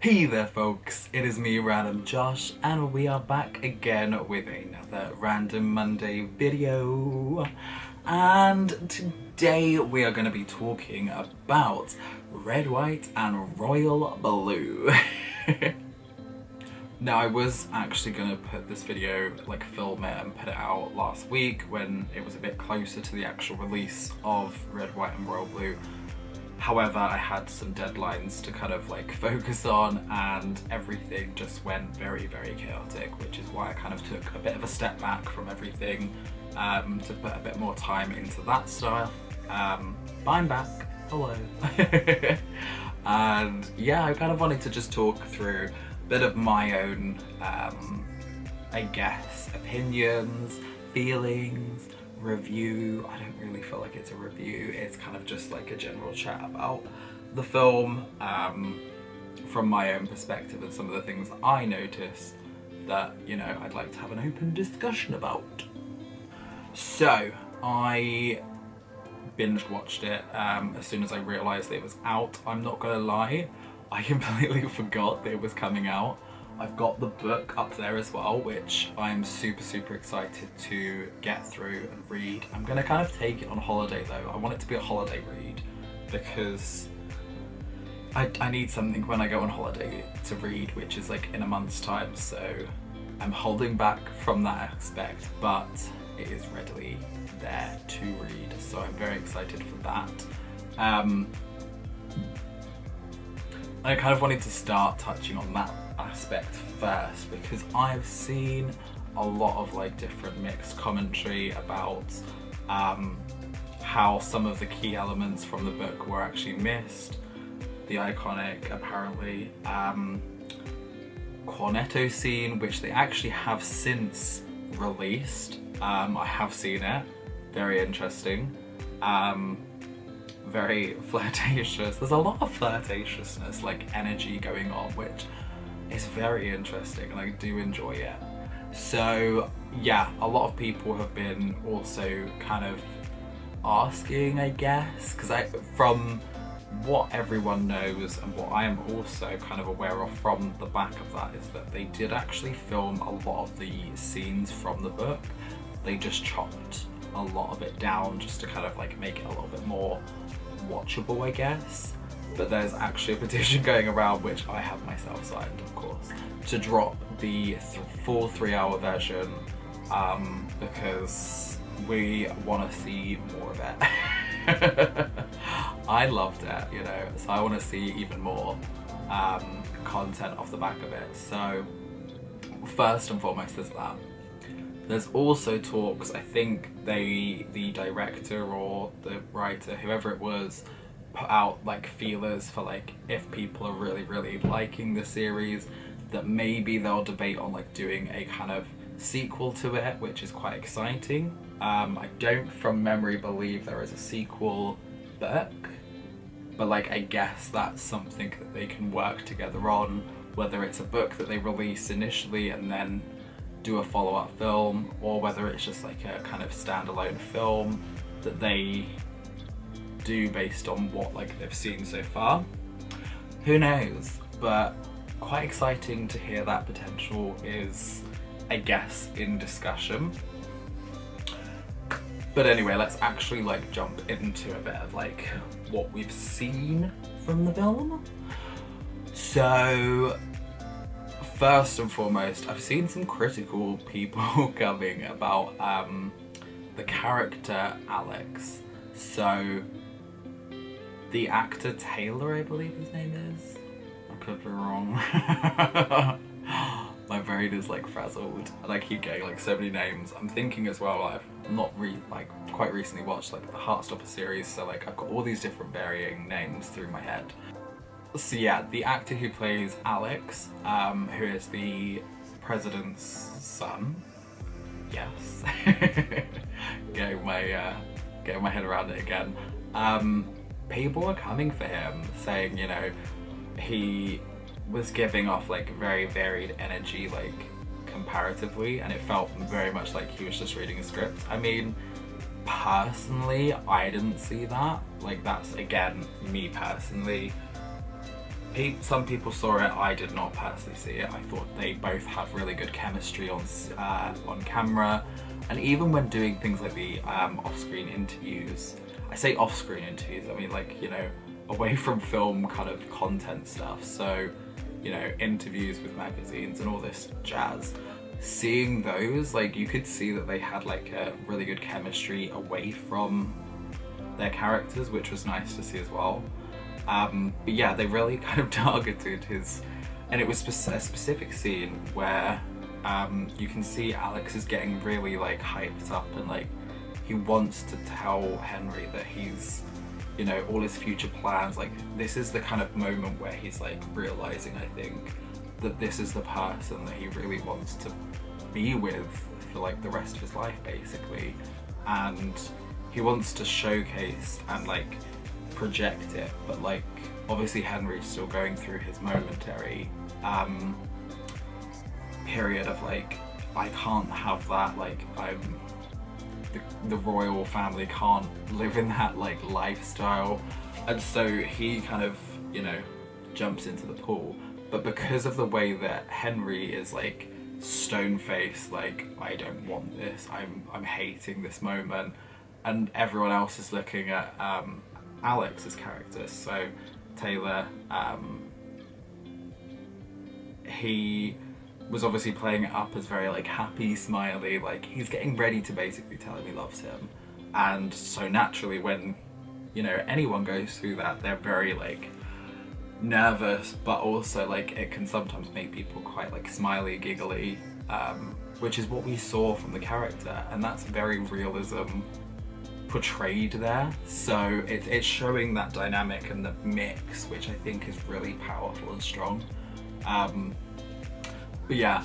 Hey there folks, it is me RandomJosh and we are back again with another Random Monday video. And today we are going to be talking about Red, White and Royal Blue. Now I was actually going to put this video, film it and put it out last week when it was a bit closer to the actual release of Red, White and Royal Blue. However, I had some deadlines to focus on and everything just went very, very chaotic, which is why I kind of took a bit of a step back from everything to put a bit more time into that stuff. But I'm back, hello. And yeah, I kind of wanted to just talk through a bit of my own, I guess, opinions, feelings, review. I don't really feel like it's a review, it's kind of just like a general chat about the film from my own perspective and some of the things that I noticed that, you know, I'd like to have an open discussion about. So I binge watched it as soon as I realised it was out. I'm not gonna lie, I completely forgot that it was coming out. I've got the book up there as well, which I'm super excited to get through and read. I'm gonna kind of take it on holiday though. I want it to be a holiday read because I need something when I go on holiday to read, which is like in a month's time. So I'm holding back from that aspect, but it is readily there to read. So I'm very excited for that. I kind of wanted to start touching on that aspect first because I've seen a lot of different mixed commentary about how some of the key elements from the book were actually missed. The iconic, apparently, cornetto scene, which they actually have since released. I have seen it, very interesting. Very flirtatious. There's a lot of flirtatiousness, energy going on, which is very interesting and I do enjoy it. So yeah, a lot of people have been also kind of asking, I guess, because from what everyone knows and what I am also kind of aware of from the back of that is that they did actually film a lot of the scenes from the book. They just chopped a lot of it down just to kind of make it a little bit more watchable, I guess. But there's actually a petition going around, which I have myself signed, of course, to drop the full 3-hour version because we want to see more of it. I loved it, you know, so I want to see even more content off the back of it. So first and foremost there's that. There's also talks, I think the director or the writer, whoever it was, put out feelers for if people are really liking the series, that maybe they'll debate on doing a kind of sequel to it, which is quite exciting. I don't from memory believe there is a sequel book, but I guess that's something that they can work together on, whether it's a book that they release initially and then do a follow-up film, or whether it's just a kind of standalone film that they do based on what they've seen so far. Who knows, but quite exciting to hear that potential is, I guess, in discussion. But anyway, let's actually jump into a bit of what we've seen from the film. So first and foremost, I've seen some critical people coming about the character Alex. So the actor Taylor, I believe his name is. I could be wrong. My brain is frazzled and I keep getting so many names. I'm thinking as well, I've not quite recently watched the Heartstopper series, so I've got all these different varying names through my head. So yeah, the actor who plays Alex, who is the president's son, yes, getting my head around it again. People were coming for him, saying, you know, he was giving off very varied energy, comparatively, and it felt very much like he was just reading a script. I mean, personally, I didn't see that. That's, again, me personally. some people saw it. I did not personally see it. I thought they both had really good chemistry on camera, and even when doing things like the off-screen interviews. I say off-screen interviews, I mean, like, you know, away from film kind of content stuff. So, you know, interviews with magazines and all this jazz. Seeing those, like, you could see that they had like a really good chemistry away from their characters, which was nice to see as well. But yeah, they really kind of targeted his, and it was a specific scene where you can see Alex is getting really like hyped up, and like he wants to tell Henry that he's, you know, all his future plans, like this is the kind of moment where he's like realizing, I think, that this is the person that he really wants to be with for like the rest of his life, basically. And he wants to showcase and like project it, but like obviously Henry's still going through his momentary period of like, I can't have that, like I'm the royal family can't live in that like lifestyle, and so he kind of, you know, jumps into the pool. But because of the way that Henry is like stone-faced, like I don't want this, I'm hating this moment, and everyone else is looking at Alex's character, so Taylor, he was obviously playing it up as very like happy, smiley, like he's getting ready to basically tell him he loves him. And so naturally, when, you know, anyone goes through that, they're very like nervous, but also like it can sometimes make people quite like smiley, giggly, which is what we saw from the character, and that's very realism portrayed there. So it's showing that dynamic and the mix, which I think is really powerful and strong. But yeah,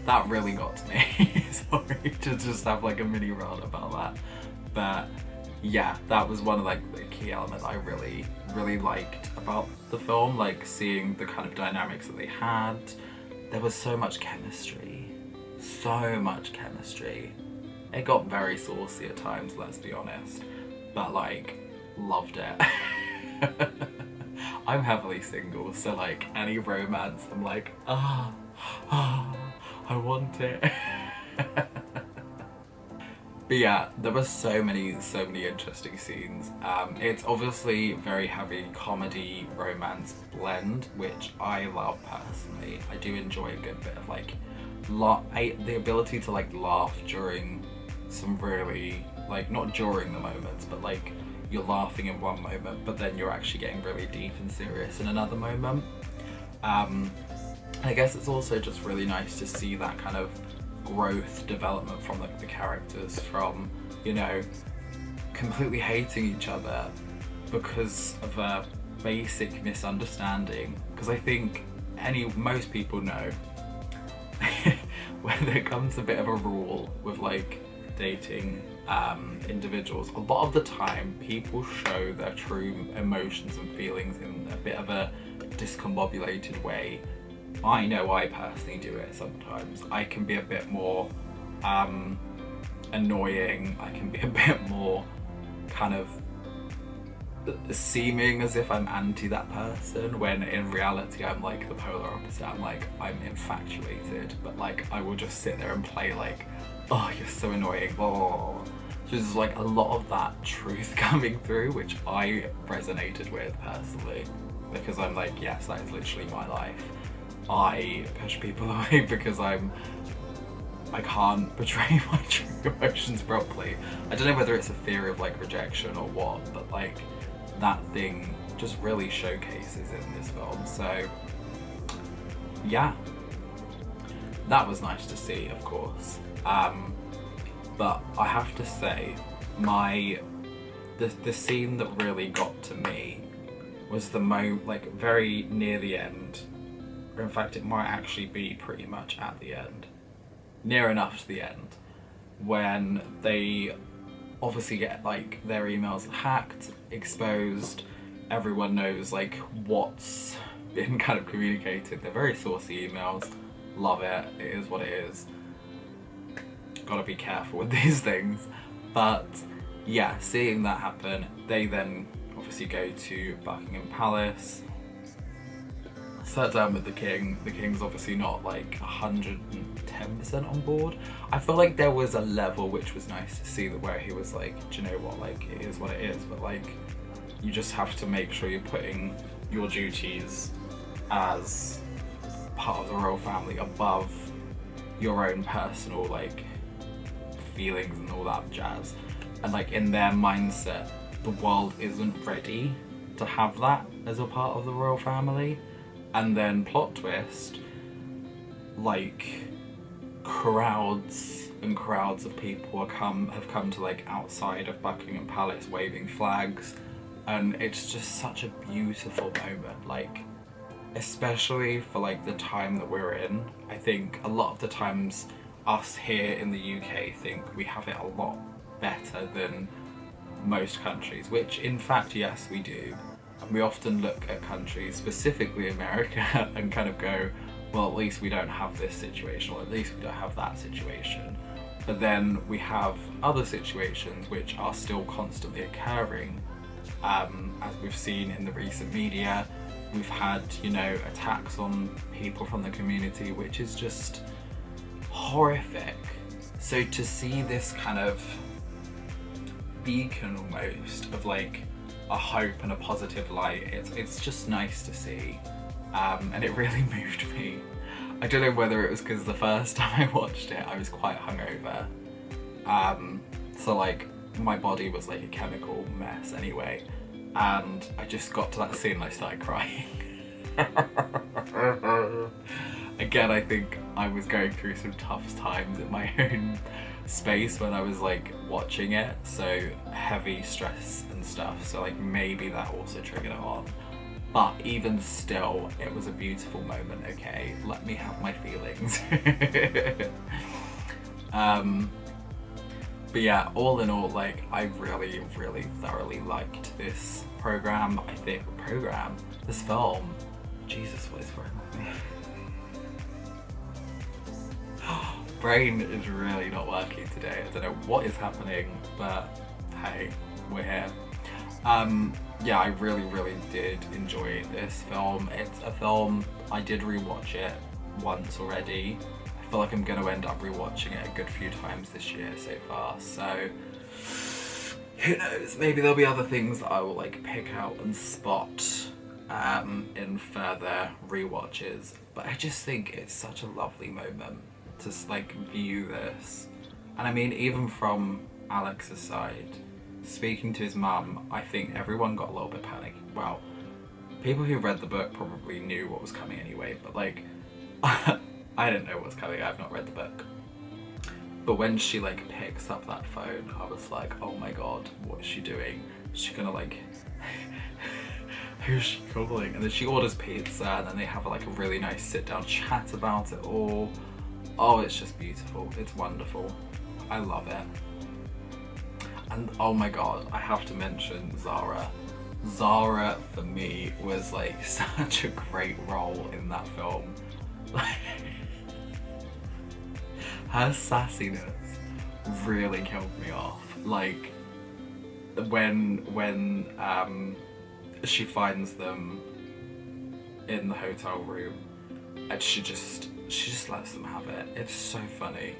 that really got to me. Sorry to just have like a mini rant about that. But yeah, that was one of like the key elements I really liked about the film, like seeing the kind of dynamics that they had. There was so much chemistry. So much chemistry. It got very saucy at times, let's be honest. But like, loved it. I'm heavily single, so like any romance, I'm like, I want it. But yeah, there were so many interesting scenes. It's obviously very heavy comedy romance blend, which I love personally. I do enjoy a good bit of like the ability to like laugh during some really, like, not during the moments, but like you're laughing in one moment, but then you're actually getting really deep and serious in another moment. I guess it's also just really nice to see that kind of growth, development from like the characters, from, you know, completely hating each other because of a basic misunderstanding. Because I think most people know when there comes a bit of a rule with like dating individuals, a lot of the time people show their true emotions and feelings in a bit of a discombobulated way. I know I personally do it sometimes. I can be a bit more annoying, I can be a bit more kind of seeming as if I'm anti that person, when in reality I'm like the polar opposite. I'm infatuated, but like I will just sit there and play like, oh, you're so annoying, oh. So there's like a lot of that truth coming through, which I resonated with personally, because I'm like, yes, that is literally my life. I push people away because I can't portray my true emotions properly. I don't know whether it's a fear of like rejection or what, but like that thing just really showcases in this film. So yeah, that was nice to see, of course. But I have to say, the scene that really got to me was the like very near the end. Or in fact, it might actually be pretty much at the end, near enough to the end, when they obviously get like their emails hacked, exposed. Everyone knows like what's been kind of communicated. They're very saucy emails. Love it. It is what it is. Gotta be careful with these things. But yeah, seeing that happen, they then obviously go to Buckingham Palace, sat down with the king. The king's obviously not like 110% on board. I feel like there was a level which was nice to see, that where he was like, do you know what, like it is what it is, but like you just have to make sure you're putting your duties as part of the royal family above your own personal like feelings and all that jazz. And like in their mindset, the world isn't ready to have that as a part of the royal family. And then plot twist, like crowds and crowds of people have come to like outside of Buckingham Palace waving flags, and it's just such a beautiful moment. Like, especially for like the time that we're in, I think a lot of the times us here in the UK think we have it a lot better than most countries, which in fact, yes, we do. And we often look at countries, specifically America, and kind of go, well, at least we don't have this situation, or at least we don't have that situation. But then we have other situations which are still constantly occurring. As we've seen in the recent media, we've had, you know, attacks on people from the community, which is just horrific. So to see this kind of beacon almost of like a hope and a positive light, it's just nice to see, and it really moved me. I don't know whether it was because the first time I watched it I was quite hungover, so like my body was like a chemical mess anyway, and I just got to that scene and I started crying. Again, I think I was going through some tough times in my own space when I was like watching it, so heavy stress and stuff, so like maybe that also triggered it on. But even still, it was a beautiful moment, okay? Let me have my feelings. But yeah, all in all, like I really, really thoroughly liked this this film. Jesus, what is wrong with me? Brain is really not working today. I don't know what is happening, but hey, we're here. Yeah, I really, really did enjoy this film. It's a film, I did rewatch it once already. I feel like I'm going to end up rewatching it a good few times this year so far, so who knows, maybe there'll be other things that I will like pick out and spot in further rewatches. But I just think it's such a lovely moment to like view this. And I mean, even from Alex's side, speaking to his mum, I think everyone got a little bit panicky. Well, people who read the book probably knew what was coming anyway, but like I didn't know what was coming. I've not read the book. But when she like picks up that phone, I was like, oh my god, what is she doing? Is she gonna like who's she calling? And then she orders pizza, and then they have like a really nice sit down chat about it all. Oh, it's just beautiful. It's wonderful. I love it. And oh my god, I have to mention Zara. Zara, for me, was like such a great role in that film. Her sassiness really killed me off. Like, when she finds them in the hotel room, and she just lets them have it. It's so funny.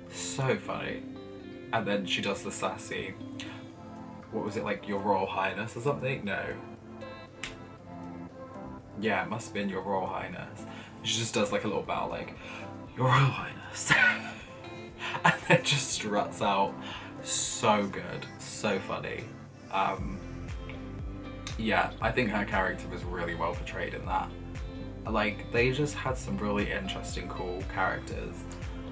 So funny. And then she does the sassy, what was it, like, Your Royal Highness or something? No. Yeah, it must have been Your Royal Highness. She just does like a little bow, like, Your Royal Highness. And then just struts out. So good. So funny. Yeah, I think her character was really well portrayed in that. Like, they just had some really interesting, cool characters.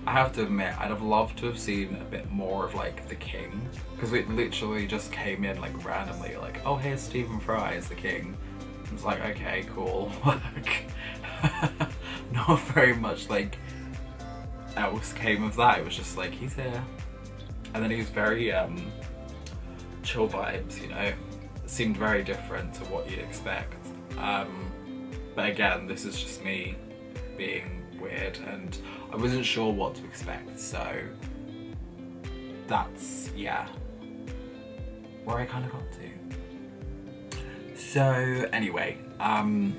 I have to admit, I'd have loved to have seen a bit more of like the king, because it literally just came in like randomly, like, oh, here's Stephen Fry as the king. I was like, okay, cool. Not very much like else came of that. It was just like, he's here, and then he was very chill vibes, you know. Seemed very different to what you'd expect. But again, this is just me being weird, and I wasn't sure what to expect, so that's, yeah, where I kind of got to. So anyway, I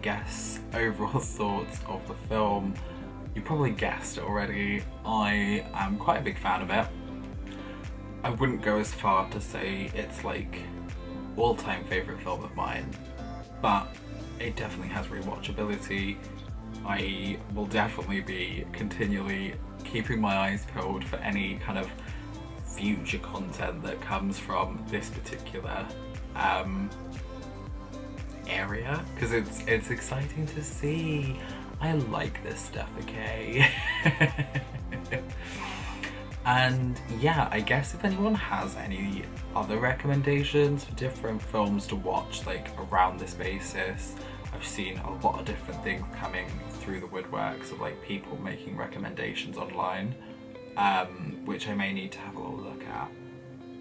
guess overall thoughts of the film, you probably guessed it already. I am quite a big fan of it. I wouldn't go as far to say it's like all-time favourite film of mine, but it definitely has rewatchability. I will definitely be continually keeping my eyes peeled for any kind of future content that comes from this particular area, because it's exciting to see. I like this stuff, okay? And yeah, I guess if anyone has any other recommendations for different films to watch like around this basis, I've seen a lot of different things coming through the woodworks of like people making recommendations online, which I may need to have a little look at.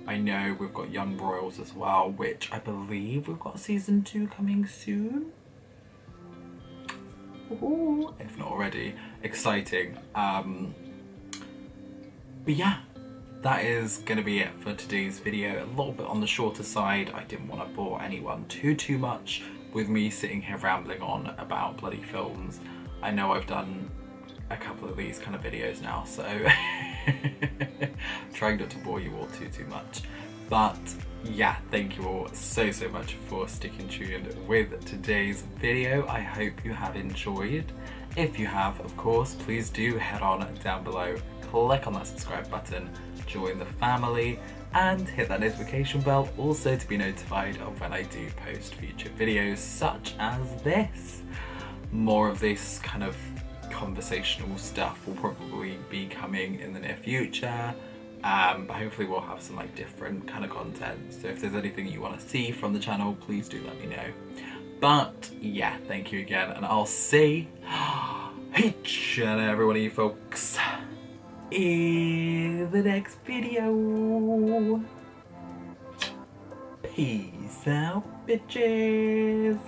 I know we've got Young Royals as well, which I believe we've got season 2 coming soon. Ooh, if not already. Exciting. But yeah, that is going to be it for today's video. A little bit on the shorter side. I didn't want to bore anyone too much with me sitting here rambling on about bloody films. I know I've done a couple of these kind of videos now, so trying not to bore you all too much. But yeah, thank you all so much for sticking tuned with today's video. I hope you have enjoyed. If you have, of course, please do head on down below, click on that subscribe button, join the family, and hit that notification bell also to be notified of when I do post future videos such as this. More of this kind of conversational stuff will probably be coming in the near future, but hopefully we'll have some like different kind of content. So if there's anything you want to see from the channel, please do let me know. But yeah, thank you again, and I'll see each and every one of you folks in the next video. Peace out, bitches.